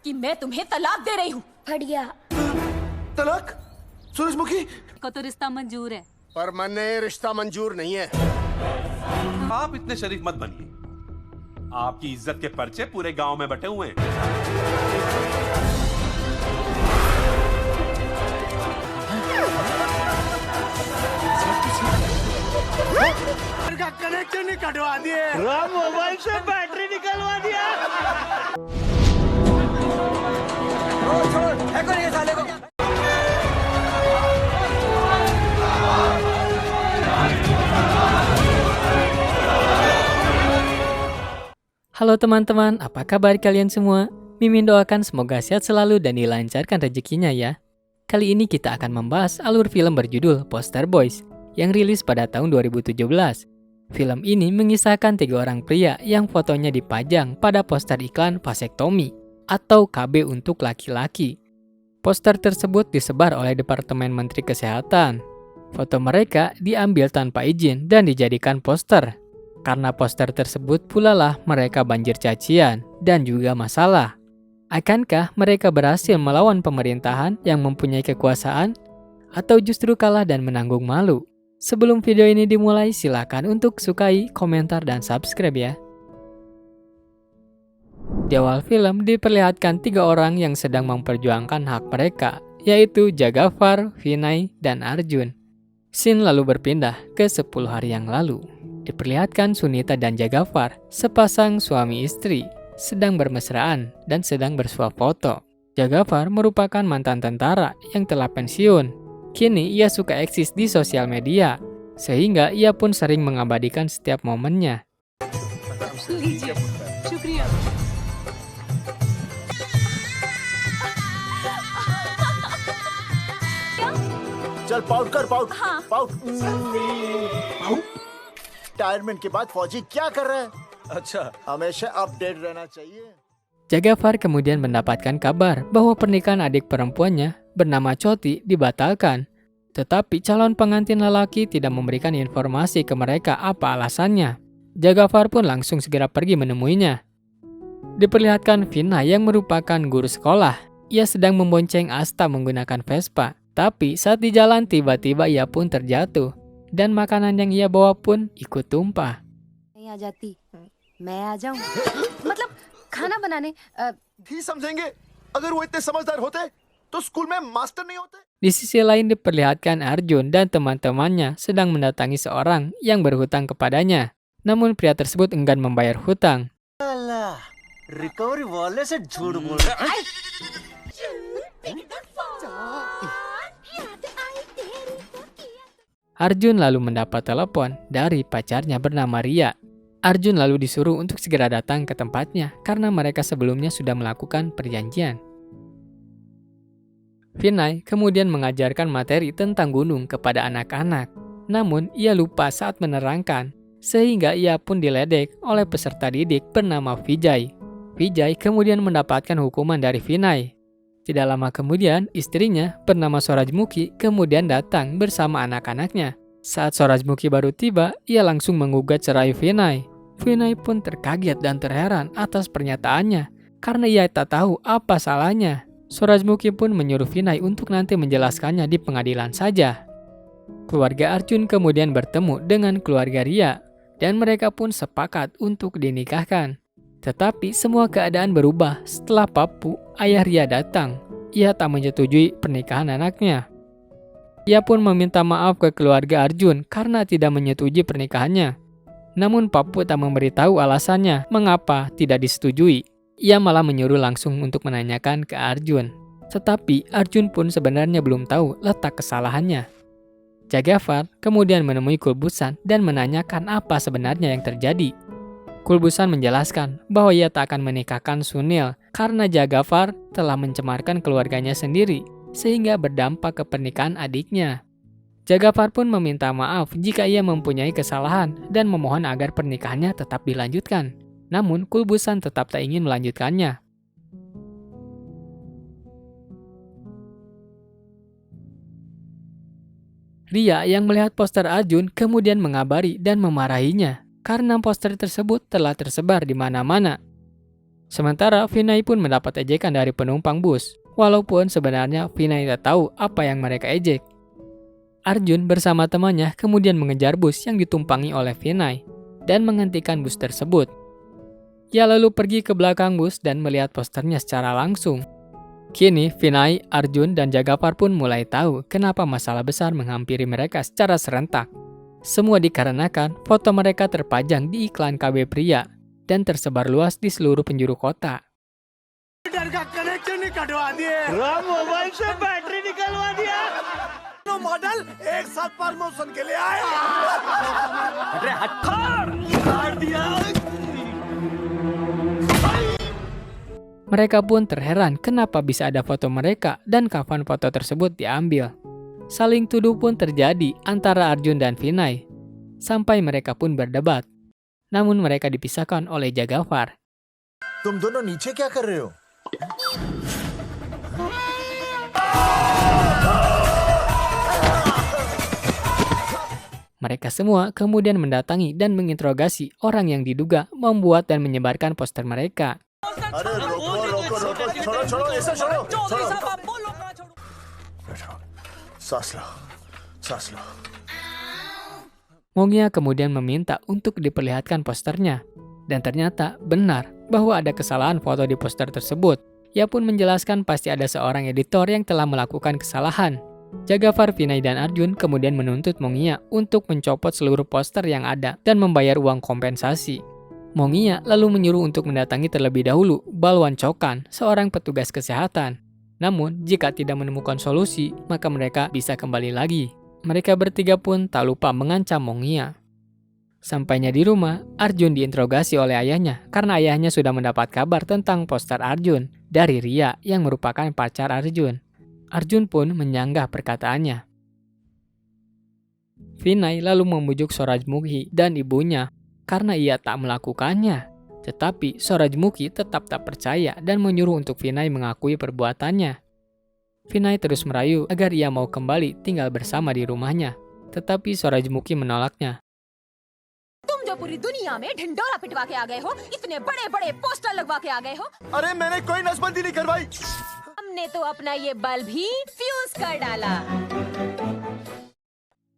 कि मैं तुम्हें तलाक दे रही हूँ। फट गया। तलाक? सूरजमुखी? को तो रिश्ता मंजूर है। पर मैंने रिश्ता मंजूर नहीं है। आप इतने शरीफ मत बनिए। आपकी इज्जत के पर्चे पूरे गांव में बटे हुए हैं। का कनेक्शन ही कटवा दिए। मोबाइल से बैटरी निकलवा दिया। छोड़, हैको नहीं साले को। Halo teman-teman, apa kabar kalian semua? Mimin doakan semoga sehat selalu dan dilancarkan rezekinya ya. Kali ini kita akan membahas alur film berjudul Poster Boys yang rilis pada tahun 2017. Film ini mengisahkan 3 orang pria yang fotonya dipajang pada poster iklan vasektomi atau KB untuk laki-laki. Poster tersebut disebar oleh Departemen Menteri Kesehatan. Foto mereka diambil tanpa izin dan dijadikan poster. Karena poster tersebut pula lah mereka banjir cacian dan juga masalah. Akankah mereka berhasil melawan pemerintahan yang mempunyai kekuasaan? Atau justru kalah dan menanggung malu? Sebelum video ini dimulai, silakan untuk sukai, komentar, dan subscribe ya. Di awal film diperlihatkan 3 orang yang sedang memperjuangkan hak mereka, yaitu Jagafar, Vinay, dan Arjun. Scene lalu berpindah ke 10 hari yang lalu. Diperlihatkan Sunita dan Jagafar, sepasang suami istri, sedang bermesraan dan sedang bersuap foto. Jagafar merupakan mantan tentara yang telah pensiun. Kini ia suka eksis di sosial media, sehingga ia pun sering mengabadikan setiap momennya. लीजिए, शुक्रिया। चल पाउट कर पाउट। हाँ। Pout. Retirement के बाद फौजी क्या कर रहा है? अच्छा, हमेशा अपडेट रहना चाहिए। Jagafar kemudian mendapatkan kabar bahwa pernikahan adik perempuannya bernama Choti dibatalkan. Tetapi calon pengantin lelaki tidak memberikan informasi ke mereka apa alasannya. Jagafar pun langsung segera pergi menemuinya. Diperlihatkan Vina yang merupakan guru sekolah. Ia sedang membonceng Asta menggunakan Vespa. Tapi saat di jalan tiba-tiba ia pun terjatuh. Dan makanan yang ia bawa pun ikut tumpah. नहीं आ जाती, मैं आ जाऊं। मतलब खाना बनाने ही समझेंगे। अगर वो इतने समझदार होते तो स्कूल में मास्टर नहीं होते। Di sisi lain diperlihatkan Arjun dan teman-temannya sedang mendatangi seorang yang berhutang kepadanya. Namun pria tersebut enggan membayar hutang. Recovery वाले से झूठ बोल रहा है। Arjun lalu mendapat telepon dari pacarnya bernama Ria. Arjun lalu disuruh untuk segera datang ke tempatnya karena mereka sebelumnya sudah melakukan perjanjian. Vinay kemudian mengajarkan materi tentang gunung kepada anak-anak. Namun ia lupa saat menerangkan, sehingga ia pun diledek oleh peserta didik bernama Vijay. Vijay kemudian mendapatkan hukuman dari Vinay. Tidak lama kemudian, istrinya bernama Surajmuki kemudian datang bersama anak-anaknya. Saat Surajmuki baru tiba, ia langsung menggugat cerai Vinay. Vinay pun terkaget dan terheran atas pernyataannya, karena ia tak tahu apa salahnya. Surajmuki pun menyuruh Vinay untuk nanti menjelaskannya di pengadilan saja. Keluarga Arjun kemudian bertemu dengan keluarga Ria, dan mereka pun sepakat untuk dinikahkan. Tetapi semua keadaan berubah setelah Papu, ayah Ria datang. Ia tak menyetujui pernikahan anaknya. Ia pun meminta maaf ke keluarga Arjun karena tidak menyetujui pernikahannya. Namun Papu tak memberitahu alasannya mengapa tidak disetujui. Ia malah menyuruh langsung untuk menanyakan ke Arjun. Tetapi Arjun pun sebenarnya belum tahu letak kesalahannya. Jagafar kemudian menemui Kulbusan dan menanyakan apa sebenarnya yang terjadi. Kulbusan menjelaskan bahwa ia tak akan menikahkan Sunil karena Jagafar telah mencemarkan keluarganya sendiri sehingga berdampak ke pernikahan adiknya. Jagafar pun meminta maaf jika ia mempunyai kesalahan dan memohon agar pernikahannya tetap dilanjutkan. Namun Kulbusan tetap tak ingin melanjutkannya. Ria yang melihat poster Arjun kemudian mengabari dan memarahinya karena poster tersebut telah tersebar di mana-mana. Sementara Vinay pun mendapat ejekan dari penumpang bus, walaupun sebenarnya Vinay tak tahu apa yang mereka ejek. Arjun bersama temannya kemudian mengejar bus yang ditumpangi oleh Vinay dan menghentikan bus tersebut. Ia lalu pergi ke belakang bus dan melihat posternya secara langsung. Kini Vinay, Arjun, dan Jagafar pun mulai tahu kenapa masalah besar menghampiri mereka secara serentak. Semua dikarenakan foto mereka terpajang di iklan KB pria dan tersebar luas di seluruh penjuru kota. Meter का connection ही कटवा दिए। मोबाइल से बैटरी निकलवा दिया। मॉडल एक साथ प्रमोशन के लिए आए। अरे हट दिया। Mereka pun terheran kenapa bisa ada foto mereka dan kapan foto tersebut diambil. Saling tuduh pun terjadi antara Arjun dan Vinay, sampai mereka pun berdebat. Namun mereka dipisahkan oleh Jagafar. तुम दोनों नीचे क्या कर रहे हो? Mereka semua kemudian mendatangi dan menginterogasi orang yang diduga membuat dan menyebarkan poster mereka. अरे रोको रोको रोको छोड़ो छोड़ो ऐसा छोड़ो छोड़ो बैठो सांस लो सांस लो Mongia kemudian meminta untuk diperlihatkan posternya. Dan ternyata benar bahwa ada kesalahan foto di poster tersebut. Ia pun menjelaskan pasti ada seorang editor yang telah melakukan kesalahan. Jagafar, Vinay, dan Arjun kemudian menuntut Mongia untuk mencopot seluruh poster yang ada dan membayar uang kompensasi. Mongia lalu menyuruh untuk mendatangi terlebih dahulu Balwan Chokan, seorang petugas kesehatan. Namun, jika tidak menemukan solusi, maka mereka bisa kembali lagi. Mereka bertiga pun tak lupa mengancam Mongia. Sampainya di rumah, Arjun diinterogasi oleh ayahnya karena ayahnya sudah mendapat kabar tentang poster Arjun dari Ria yang merupakan pacar Arjun. Arjun pun menyanggah perkataannya. Vinay lalu membujuk Surajmukhi dan ibunya karena ia tak melakukannya. Tetapi Surajmukhi tetap tak percaya dan menyuruh untuk Vinay mengakui perbuatannya. Vinay terus merayu agar ia mau kembali tinggal bersama di rumahnya. Tetapi Surajmukhi menolaknya. तुम जो पूरी दुनिया में ढिंडोरा पिटवा के आ गए हो, इतने बड़े-बड़े पोस्टर लगवा के आ गए हो। अरे मैंने कोई नसबंदी नहीं करवाई हमने तो अपना ये बल्ब ही फ्यूज कर डाला।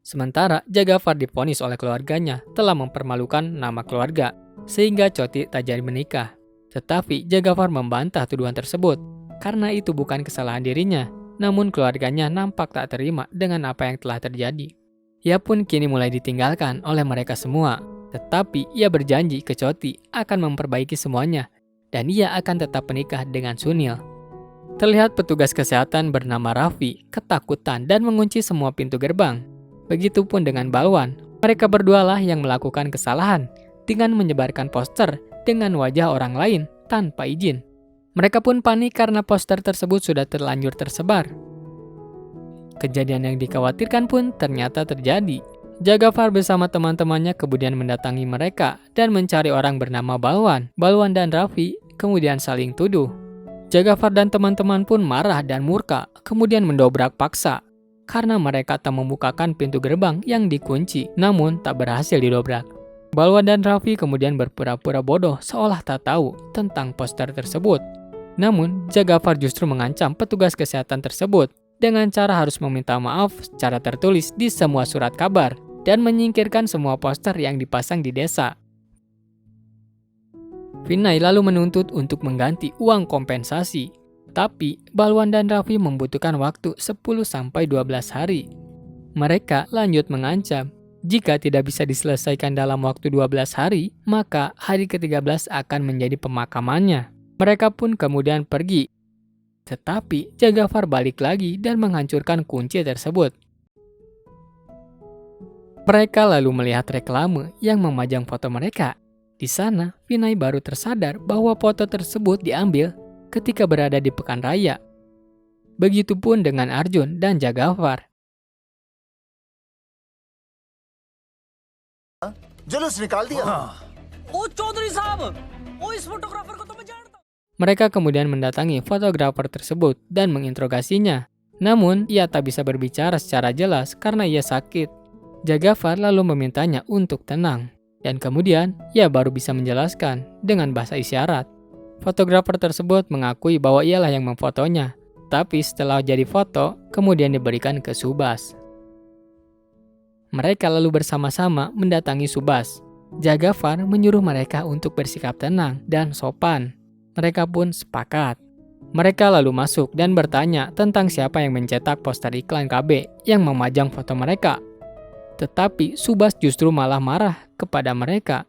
Sementara Jagafar divonis oleh keluarganya telah mempermalukan nama keluarga, sehingga Choti tak jadi menikah. Tetapi Jagafar membantah tuduhan tersebut, karena itu bukan kesalahan dirinya, namun keluarganya nampak tak terima dengan apa yang telah terjadi. Ia pun kini mulai ditinggalkan oleh mereka semua, tetapi ia berjanji ke Choti akan memperbaiki semuanya, dan ia akan tetap menikah dengan Sunil. Terlihat petugas kesehatan bernama Raffi ketakutan dan mengunci semua pintu gerbang. Begitupun dengan Balwan, mereka berdualah yang melakukan kesalahan dengan menyebarkan poster dengan wajah orang lain tanpa izin. Mereka pun panik karena poster tersebut sudah terlanjur tersebar. Kejadian yang dikhawatirkan pun ternyata terjadi. Jagafar bersama teman-temannya kemudian mendatangi mereka dan mencari orang bernama Balwan. Balwan dan Raffi kemudian saling tuduh. Jagafar dan teman-teman pun marah dan murka, kemudian mendobrak paksa. Karena mereka tak membukakan pintu gerbang yang dikunci, namun tak berhasil didobrak. Balwan dan Raffi kemudian berpura-pura bodoh seolah tak tahu tentang poster tersebut. Namun, Jagafar justru mengancam petugas kesehatan tersebut dengan cara harus meminta maaf secara tertulis di semua surat kabar dan menyingkirkan semua poster yang dipasang di desa. Vinay lalu menuntut untuk mengganti uang kompensasi. Tapi, Balwan dan Raffi membutuhkan waktu 10-12 hari. Mereka lanjut mengancam, jika tidak bisa diselesaikan dalam waktu 12 hari, maka hari ke-13 akan menjadi pemakamannya. Mereka pun kemudian pergi. Tetapi, Jagafar balik lagi dan menghancurkan kunci tersebut. Mereka lalu melihat reklame yang memajang foto mereka. Di sana, Vinay baru tersadar bahwa foto tersebut diambil ketika berada di pekan raya. Begitupun dengan Arjun dan Jagafar. जुलूस निकाल दिया Mereka kemudian mendatangi fotografer tersebut dan menginterogasinya. Namun, ia tak bisa berbicara secara jelas karena ia sakit. Jagafar lalu memintanya untuk tenang. Dan kemudian, ia baru bisa menjelaskan dengan bahasa isyarat. Fotografer tersebut mengakui bahwa ialah yang memfotonya, tapi setelah jadi foto, kemudian diberikan ke Subhas. Mereka lalu bersama-sama mendatangi Subhas. Jagafar menyuruh mereka untuk bersikap tenang dan sopan. Mereka pun sepakat. Mereka lalu masuk dan bertanya tentang siapa yang mencetak poster iklan KB yang memajang foto mereka. Tetapi Subhas justru malah marah kepada mereka.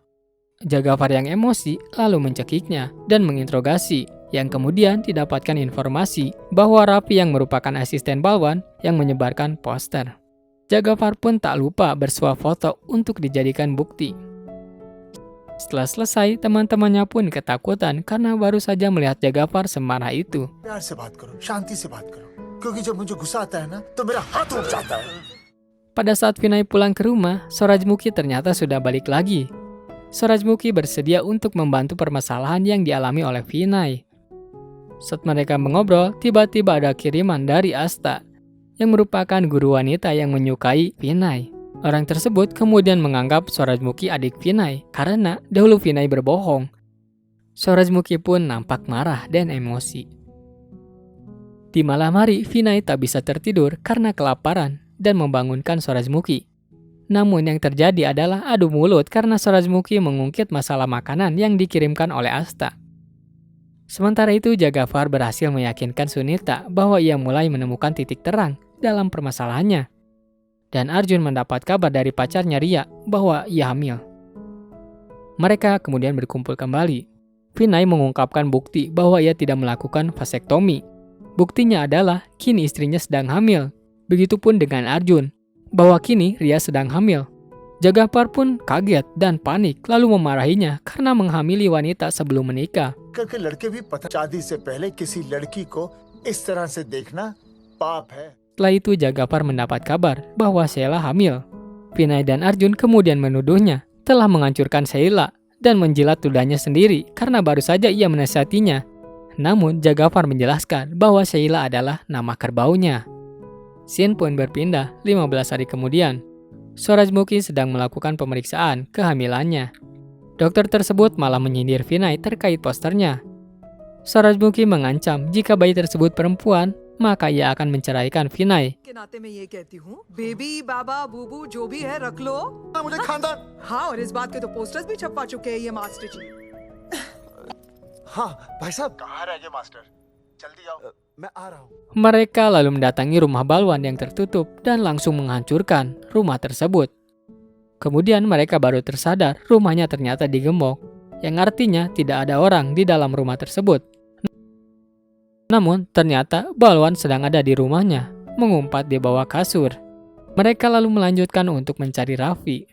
Jagafar yang emosi lalu mencekiknya dan menginterogasi, yang kemudian didapatkan informasi bahwa Raffi yang merupakan asisten Balwan yang menyebarkan poster. Jagafar pun tak lupa bersuah foto untuk dijadikan bukti. Setelah selesai, teman-temannya pun ketakutan karena baru saja melihat Jagafar semarah itu. प्यार से बात करो, शांति से बात करो, क्योंकि जब मुझे गुस्सा आता है ना, तो मेरा हाथ उठ जाता है. Pada saat Vinay pulang ke rumah, Surajmukhi ternyata sudah balik lagi. Surajmukhi bersedia untuk membantu permasalahan yang dialami oleh Vinay. Saat mereka mengobrol, tiba-tiba ada kiriman dari Asta, yang merupakan guru wanita yang menyukai Vinay. Orang tersebut kemudian menganggap Surajmukhi adik Vinay, karena dahulu Vinay berbohong. Surajmukhi pun nampak marah dan emosi. Di malam hari, Vinay tak bisa tertidur karena kelaparan dan membangunkan Surajmukhi. Namun yang terjadi adalah adu mulut karena Surajmukhi mengungkit masalah makanan yang dikirimkan oleh Asta. Sementara itu Jagafar berhasil meyakinkan Sunita bahwa ia mulai menemukan titik terang dalam permasalahannya. Dan Arjun mendapat kabar dari pacarnya Ria bahwa ia hamil. Mereka kemudian berkumpul kembali. Vinay mengungkapkan bukti bahwa ia tidak melakukan vasektomi. Buktinya adalah kini istrinya sedang hamil. Begitupun dengan Arjun, bahwa kini Ria sedang hamil. Jagafar pun kaget dan panik lalu memarahinya karena menghamili wanita sebelum menikah. करके लड़के भी पता शादी से पहले किसी लड़की को इस तरह से देखना पाप है. Setelah itu Jagafar mendapat kabar bahwa Sheila hamil. Vinay dan Arjun kemudian menuduhnya telah menghancurkan Sheila dan menjilat ludahnya sendiri karena baru saja ia menasihatinya. Namun Jagafar menjelaskan bahwa Sheila adalah nama kerbaunya. Scene pun berpindah 15 hari kemudian. Surajmukhi sedang melakukan pemeriksaan kehamilannya. Dokter tersebut malah menyindir Vinay terkait posternya. Surajmukhi mengancam jika bayi tersebut perempuan, maka ia akan menceraikan Vinay. के नाते मैं ये कहती हूँ, बेबी बाबा बूबू जो भी है रख लो. मुझे खानदान. हाँ, और इस बात के तो पोस्टर्स भी छपवा चुके हैं ये मास्टर जी. हाँ भाई साहब, कहाँ रह गए मास्टर? जल्दी आओ. मैं आ रहा हूँ. Mereka lalu mendatangi rumah Balwan yang tertutup dan langsung menghancurkan rumah tersebut. Kemudian mereka baru tersadar rumahnya ternyata digembok, yang artinya tidak ada orang di dalam rumah tersebut. Namun ternyata Balwan sedang ada di rumahnya, mengumpat di bawah kasur. Mereka lalu melanjutkan untuk mencari Raffi.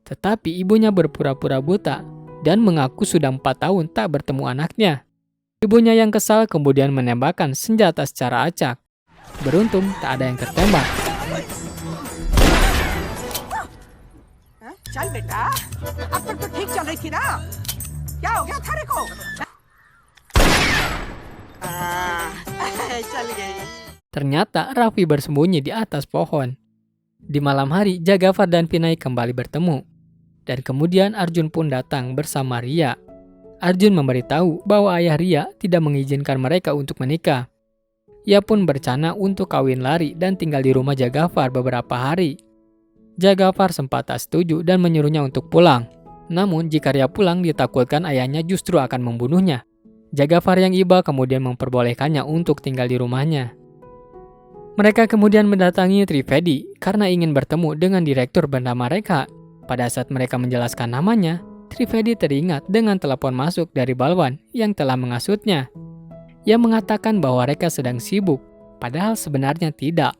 Tetapi ibunya berpura-pura buta dan mengaku sudah 4 tahun tak bertemu anaknya. Ibunya yang kesal kemudian menembakkan senjata secara acak. Beruntung tak ada yang tertembak. चल बेटा, अब तक तो ठीक चल रही थी ना? क्या हो गया थारे को? चल गई. Ternyata Raffi bersembunyi di atas pohon. Di malam hari, Jagafar dan Vinay kembali bertemu. Dan kemudian Arjun pun datang bersama Ria. Arjun memberitahu bahwa ayah Ria tidak mengizinkan mereka untuk menikah. Ia pun berencana untuk kawin lari dan tinggal di rumah Jagafar beberapa hari. Jagafar sempat tak setuju dan menyuruhnya untuk pulang. Namun jika Ria pulang, ditakutkan ayahnya justru akan membunuhnya. Jagafar yang iba kemudian memperbolehkannya untuk tinggal di rumahnya. Mereka kemudian mendatangi Trivedi karena ingin bertemu dengan direktur bernama Rekha. Pada saat mereka menjelaskan namanya, Trivedi teringat dengan telepon masuk dari Balwan yang telah menghasutnya. Ia mengatakan bahwa Rekha sedang sibuk, padahal sebenarnya tidak.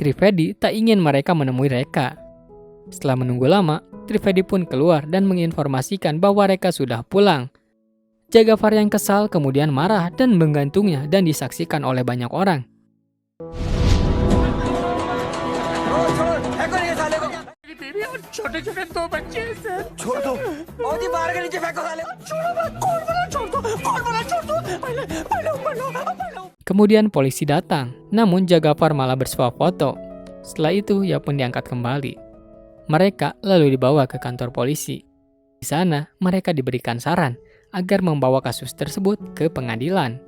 Trivedi tak ingin mereka menemui Rekha. Setelah menunggu lama, Trivedi pun keluar dan menginformasikan bahwa Rekha sudah pulang. Jagafar yang kesal kemudian marah dan menggantungnya dan disaksikan oleh banyak orang. छोड़ दो. Kemudian polisi datang, namun Jagafar malah bersuah foto. Setelah itu, ia pun diangkat kembali. Mereka lalu dibawa ke kantor polisi. Di sana, mereka diberikan saran agar membawa kasus tersebut ke pengadilan.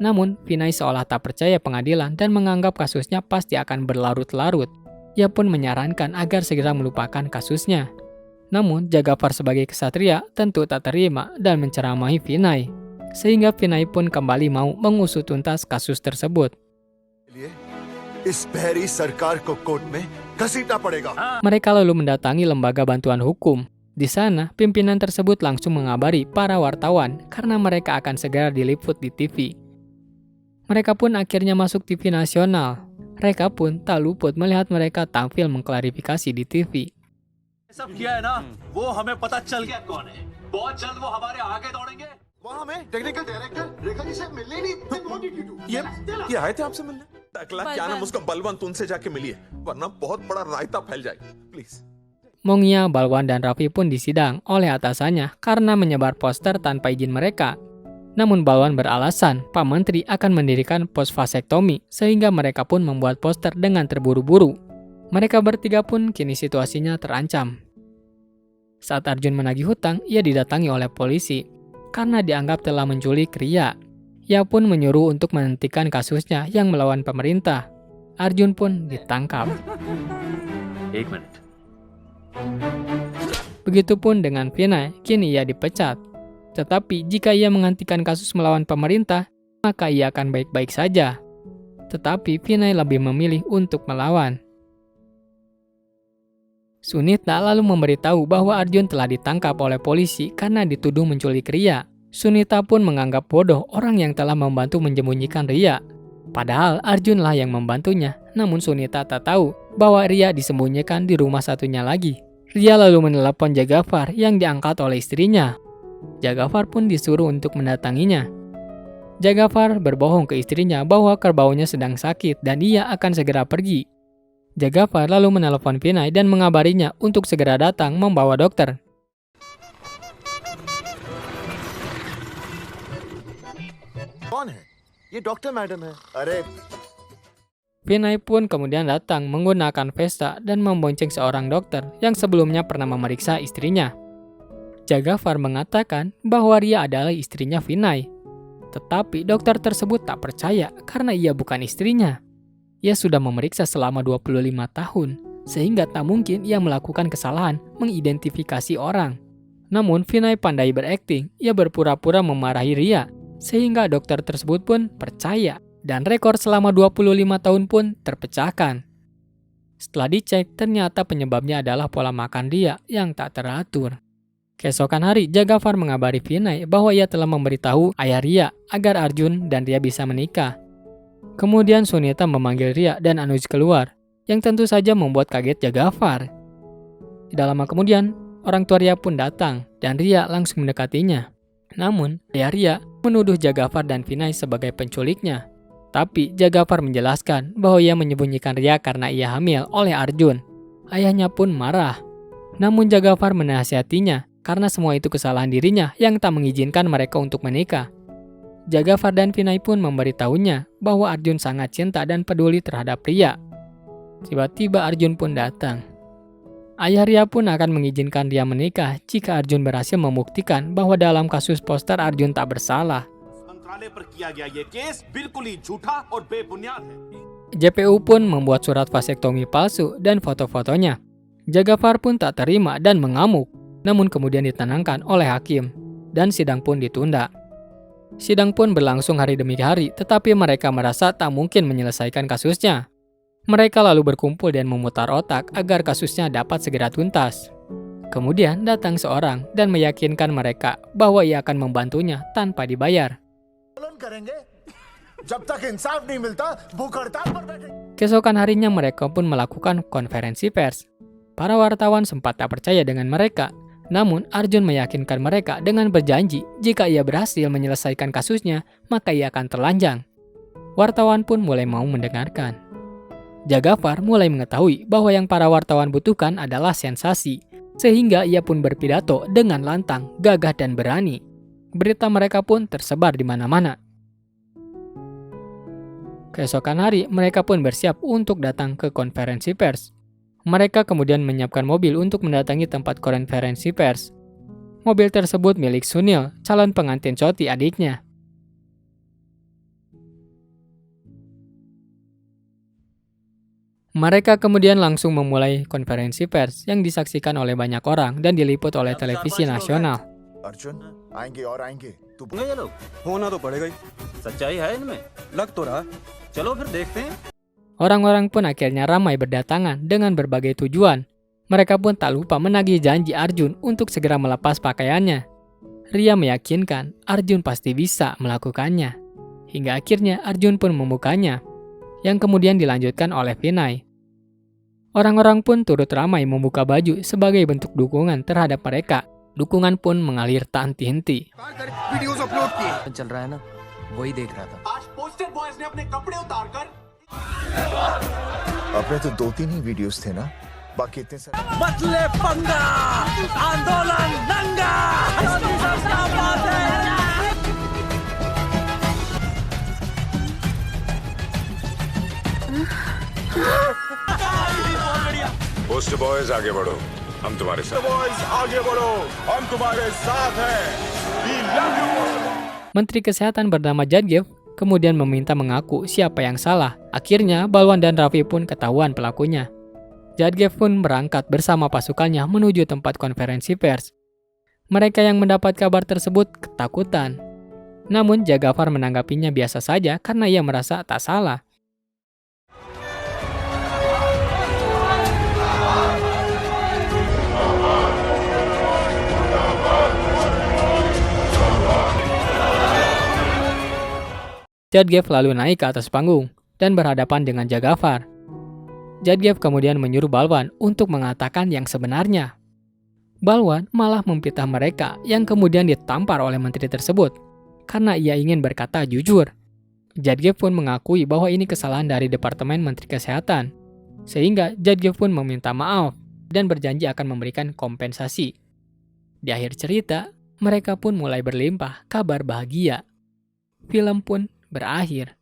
Namun, Vinay seolah tak percaya pengadilan dan menganggap kasusnya pasti akan berlarut-larut. Ia pun menyarankan agar segera melupakan kasusnya. Namun, Jagafar sebagai kesatria tentu tak terima dan menceramahi Vinay. Sehingga Vinay pun kembali mau mengusut tuntas kasus tersebut. इस बहरी सरकार को कोर्ट में घसीटना पड़ेगा। Mereka lalu mendatangi lembaga bantuan hukum. Di sana, pimpinan tersebut langsung mengabari para wartawan karena mereka akan segera diliput di TV. Mereka pun akhirnya masuk TV nasional. Mereka pun tak luput melihat mereka tampil mengklarifikasi di TV. सब किया है ना, वो हमें पता चल गया कौन है। बहुत जल्द वो हमारे आगे दौड़ेंगे। वहाँ हमें टेक्निकल डायरेक्टर रेखा जी से मिलने नहीं। ये आए थे आपसे मिलने। अगला क्या नाम उसका बलवंत, उनसे जाके मिलिए, वरना बहुत बड़ा रायता फैल जाएगा। Please. Mongya, Balwan, dan Raffi pun disidang oleh atasannya karena menyebar poster tanpa izin mereka. Namun Balwan beralasan Pak Menteri akan mendirikan pos vasektomi sehingga mereka pun membuat poster dengan terburu-buru. Mereka bertiga pun kini situasinya terancam. Saat Arjun menagih hutang, ia didatangi oleh polisi karena dianggap telah menculik Ria. Ia pun menyuruh untuk menghentikan kasusnya yang melawan pemerintah. Arjun pun ditangkap. एक minute. Begitupun dengan Vinay, kini ia dipecat. Tetapi jika ia menghentikan kasus melawan pemerintah, maka ia akan baik-baik saja. Tetapi Vinay lebih memilih untuk melawan. Sunita lalu memberitahu bahwa Arjun telah ditangkap oleh polisi karena dituduh menculik Ria. Sunita pun menganggap bodoh orang yang telah membantu menyembunyikan Ria. Padahal Arjunlah yang membantunya, namun Sunita tak tahu bahwa Ria disembunyikan di rumah satunya lagi. Ria lalu menelepon Jagafar yang diangkat oleh istrinya. Jagafar pun disuruh untuk mendatanginya. Jagafar berbohong ke istrinya bahwa kerbaunya sedang sakit dan ia akan segera pergi. Jagafar lalu menelepon Vinay dan mengabarinya untuk segera datang membawa dokter. कौन है? ये doctor madam है। अरे Vinay pun kemudian datang menggunakan Vesta dan membonceng seorang dokter yang sebelumnya pernah memeriksa istrinya. Jagafar mengatakan bahwa Ria adalah istrinya Vinay. Tetapi dokter tersebut tak percaya karena ia bukan istrinya. Ia sudah memeriksa selama 25 tahun, sehingga tak mungkin ia melakukan kesalahan mengidentifikasi orang. Namun Vinay pandai berakting, ia berpura-pura memarahi Ria, sehingga dokter tersebut pun percaya. Dan rekor selama 25 tahun pun terpecahkan. Setelah dicek, ternyata penyebabnya adalah pola makan Ria yang tak teratur. Keesokan hari, Jagafar mengabari Vinay bahwa ia telah memberitahu ayah Ria agar Arjun dan Ria bisa menikah. Kemudian Sunita memanggil Ria dan Anuj keluar, yang tentu saja membuat kaget Jagafar. Tidak lama kemudian, orang tua Ria pun datang dan Ria langsung mendekatinya. Namun, ayah Ria menuduh Jagafar dan Vinay sebagai penculiknya. Tapi Jagafar menjelaskan bahwa ia menyembunyikan Ria karena ia hamil oleh Arjun. Ayahnya pun marah. Namun Jagafar menasihatinya karena semua itu kesalahan dirinya yang tak mengizinkan mereka untuk menikah. Jagafar dan Vinay pun memberitahunya bahwa Arjun sangat cinta dan peduli terhadap Ria. Tiba-tiba Arjun pun datang. Ayah Ria pun akan mengizinkan Ria menikah jika Arjun berhasil membuktikan bahwa dalam kasus poster Arjun tak bersalah. पर किया गया ये केस बिल्कुल ही झूठा और बेबुनियाद है। JPU pun membuat surat vasektomi palsu dan foto-fotonya. Jagafar pun tak terima dan mengamuk, namun kemudian ditenangkan oleh hakim, dan sidang pun ditunda. Sidang pun berlangsung hari demi hari, tetapi mereka merasa tak mungkin menyelesaikan kasusnya. Mereka lalu berkumpul dan memutar otak agar kasusnya dapat segera tuntas. Kemudian datang seorang dan meyakinkan mereka bahwa ia akan membantunya tanpa dibayar. Keesokan harinya mereka pun melakukan konferensi pers. Para wartawan sempat tak percaya dengan mereka, namun Arjun meyakinkan mereka dengan berjanji jika ia berhasil menyelesaikan kasusnya, maka ia akan telanjang. Wartawan pun mulai mau mendengarkan. Jagafar mulai mengetahui bahwa yang para wartawan butuhkan adalah sensasi, sehingga ia pun berpidato dengan lantang, gagah dan berani. Berita mereka pun tersebar di mana-mana. Keesokan hari, mereka pun bersiap untuk datang ke konferensi pers. Mereka kemudian menyiapkan mobil untuk mendatangi tempat konferensi pers. mobil tersebut milik Sunil, calon pengantin Choti adiknya. Mereka kemudian langsung memulai konferensi pers yang disaksikan oleh banyak orang dan diliput oleh televisi nasional. Arjun आएंगे और आएंगे तू ये लोग होना तो पड़ेगा ही सच्चाई है इनमें लग तो रहा चलो फिर देखते हैं Orang-orang pun akhirnya ramai berdatangan dengan berbagai tujuan. Mereka pun tak lupa menagih janji Arjun untuk segera melepas pakaiannya. Ria meyakinkan Arjun pasti bisa melakukannya. Hingga akhirnya Arjun pun membukanya, yang kemudian dilanjutkan oleh Vinay. Orang-orang pun turut ramai membuka baju sebagai bentuk dukungan terhadap mereka. Dukungan pun mengalir tak henti-henti. चल रहा है ना वही देख रहा था आज poster boys ने अपने कपड़े उतारकर अपने तो 2-3 ही वीडियोस थे ना बाकी इतने सारे मतले पंगा आंदोलन दंगा पोस्ट बॉयज आगे बढ़ो हम तुम्हारे साथ बॉयज आगे बढ़ो हम तुम्हारे साथ हैं we love you Menteri Kesehatan bernama Jadgev kemudian meminta mengaku siapa yang salah. Akhirnya Balwan dan Raffi pun ketahuan pelakunya. Jadgev pun berangkat bersama pasukannya menuju tempat konferensi pers. Mereka yang mendapat kabar tersebut ketakutan. Namun Jagafar menanggapinya biasa saja karena ia merasa tak salah. Jadgev lalu naik ke atas panggung dan berhadapan dengan Jagafar. Jadgev kemudian menyuruh Balwan untuk mengatakan yang sebenarnya. Balwan malah memfitnah mereka yang kemudian ditampar oleh menteri tersebut karena ia ingin berkata jujur. Jadgev pun mengakui bahwa ini kesalahan dari Departemen Menteri Kesehatan. Sehingga Jadgev pun meminta maaf dan berjanji akan memberikan kompensasi. Di akhir cerita, mereka pun mulai berlimpah kabar bahagia. Film pun berakhir.